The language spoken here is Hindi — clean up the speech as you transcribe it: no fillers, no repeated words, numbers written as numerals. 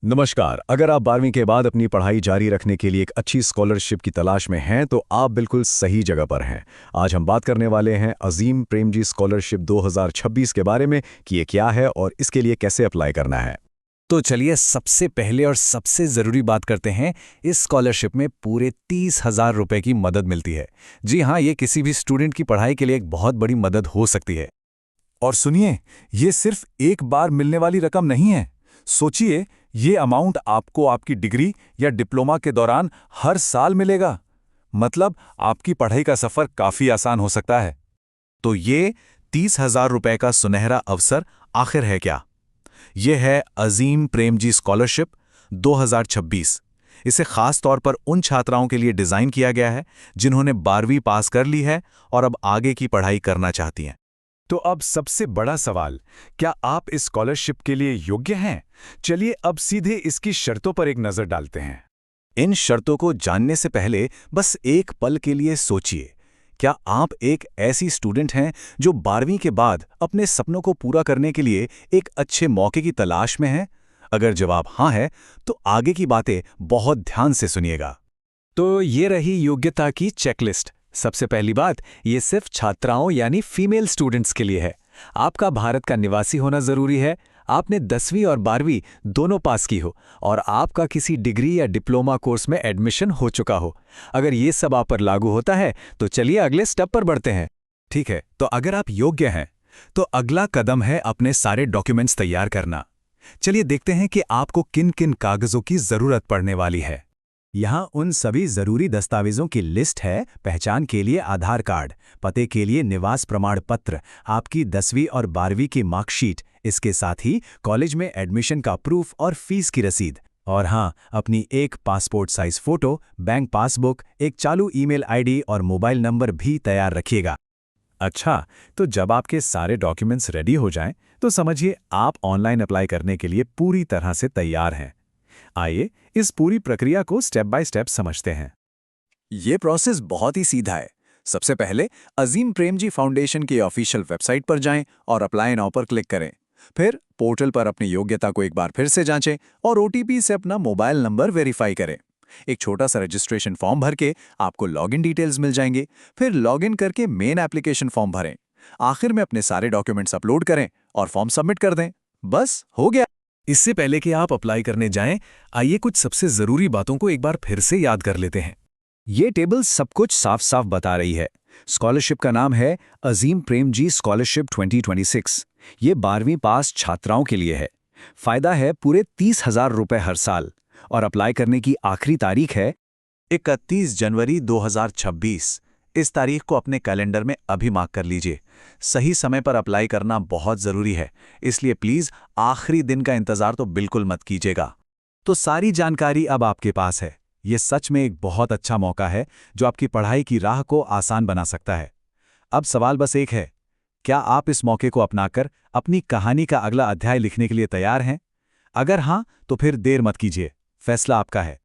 नमस्कार। अगर आप 12वीं के बाद अपनी पढ़ाई जारी रखने के लिए एक अच्छी स्कॉलरशिप की तलाश में हैं तो आप बिल्कुल सही जगह पर हैं। आज हम बात करने वाले हैं अजीम प्रेमजी स्कॉलरशिप 2026 के बारे में कि ये क्या है और इसके लिए कैसे अप्लाई करना है। तो चलिए सबसे पहले और सबसे ज़रूरी बात करते हैं। इस स्कॉलरशिप में पूरे 30,000 रुपए की मदद मिलती है। जी हाँ, ये किसी भी स्टूडेंट की पढ़ाई के लिए एक बहुत बड़ी मदद हो सकती है। और सुनिए, ये सिर्फ एक बार मिलने वाली रकम नहीं है। सोचिए, ये अमाउंट आपको आपकी डिग्री या डिप्लोमा के दौरान हर साल मिलेगा। मतलब आपकी पढ़ाई का सफर काफी आसान हो सकता है। तो ये 30,000 रुपए का सुनहरा अवसर आखिर है क्या? ये है अजीम प्रेमजी स्कॉलरशिप 2026। इसे खास तौर पर उन छात्राओं के लिए डिज़ाइन किया गया है जिन्होंने 12वीं पास कर ली है और अब आगे की पढ़ाई करना चाहती हैं। तो अब सबसे बड़ा सवाल, क्या आप इस स्कॉलरशिप के लिए योग्य हैं? चलिए अब सीधे इसकी शर्तों पर एक नजर डालते हैं। इन शर्तों को जानने से पहले बस एक पल के लिए सोचिए, क्या आप एक ऐसी स्टूडेंट हैं जो 12वीं के बाद अपने सपनों को पूरा करने के लिए एक अच्छे मौके की तलाश में हैं? अगर जवाब हाँ है, तो आगे की बातें बहुत ध्यान से सुनिएगा। तो ये रही योग्यता की चेकलिस्ट। सबसे पहली बात, ये सिर्फ छात्राओं यानी फीमेल स्टूडेंट्स के लिए है। आपका भारत का निवासी होना जरूरी है, आपने 10वीं और 12वीं दोनों पास की हो और आपका किसी डिग्री या डिप्लोमा कोर्स में एडमिशन हो चुका हो। अगर ये सब आप पर लागू होता है तो चलिए अगले स्टेप पर बढ़ते हैं। ठीक है, तो अगर आप योग्य हैं तो अगला कदम है अपने सारे डॉक्यूमेंट्स तैयार करना। चलिए देखते हैं कि आपको किन किन कागजों की जरूरत पड़ने वाली है। यहाँ उन सभी जरूरी दस्तावेजों की लिस्ट है। पहचान के लिए आधार कार्ड, पते के लिए निवास प्रमाण पत्र, आपकी 10वीं और 12वीं की मार्कशीट, इसके साथ ही कॉलेज में एडमिशन का प्रूफ और फीस की रसीद। और हाँ, अपनी एक passport size photo, bank passbook, एक चालू ईमेल आईडी और मोबाइल नंबर भी तैयार रखिएगा। अच्छा, तो जब आपके सारे डॉक्यूमेंट्स रेडी हो जाएं, तो समझिए आप ऑनलाइन अप्लाई करने के लिए पूरी तरह से तैयार हैं। आइए इस पूरी प्रक्रिया को स्टेप बाय स्टेप समझते हैं। ये प्रोसेस बहुत ही सीधा है। सबसे पहले अजीम प्रेमजी फाउंडेशन की ऑफिशियल वेबसाइट पर जाएं और अप्लाई नाउ पर क्लिक करें। फिर पोर्टल पर अपनी योग्यता को एक बार फिर से जांचें और ओटीपी से अपना मोबाइल नंबर वेरीफाई करें। एक छोटा सा रजिस्ट्रेशन फॉर्म भर के आपको लॉगिन डिटेल्स मिल जाएंगे। फिर लॉगिन करके मेन एप्लीकेशन फॉर्म भरें। आखिर में अपने सारे डॉक्यूमेंट्स अपलोड करें और फॉर्म सबमिट कर दें। बस हो गया। इससे पहले कि आप अप्लाई करने जाएं, आइए कुछ सबसे जरूरी बातों को एक बार फिर से याद कर लेते हैं। ये टेबल सब कुछ साफ साफ बता रही है। स्कॉलरशिप का नाम है अजीम प्रेमजी स्कॉलरशिप 2026। ये 12वीं पास छात्राओं के लिए है। फायदा है पूरे 30,000 रुपए हर साल और अप्लाई करने की आखिरी तारीख है 31 जनवरी 2026। इस तारीख को अपने कैलेंडर में अभी मार्क कर लीजिए। सही समय पर अप्लाई करना बहुत ज़रूरी है, इसलिए प्लीज़ आखिरी दिन का इंतज़ार तो बिल्कुल मत कीजिएगा। तो सारी जानकारी अब आपके पास है। ये सच में एक बहुत अच्छा मौका है जो आपकी पढ़ाई की राह को आसान बना सकता है। अब सवाल बस एक है, क्या आप इस मौके को अपनाकर अपनी कहानी का अगला अध्याय लिखने के लिए तैयार हैं? अगर हाँ, तो फिर देर मत कीजिए, फैसला आपका है।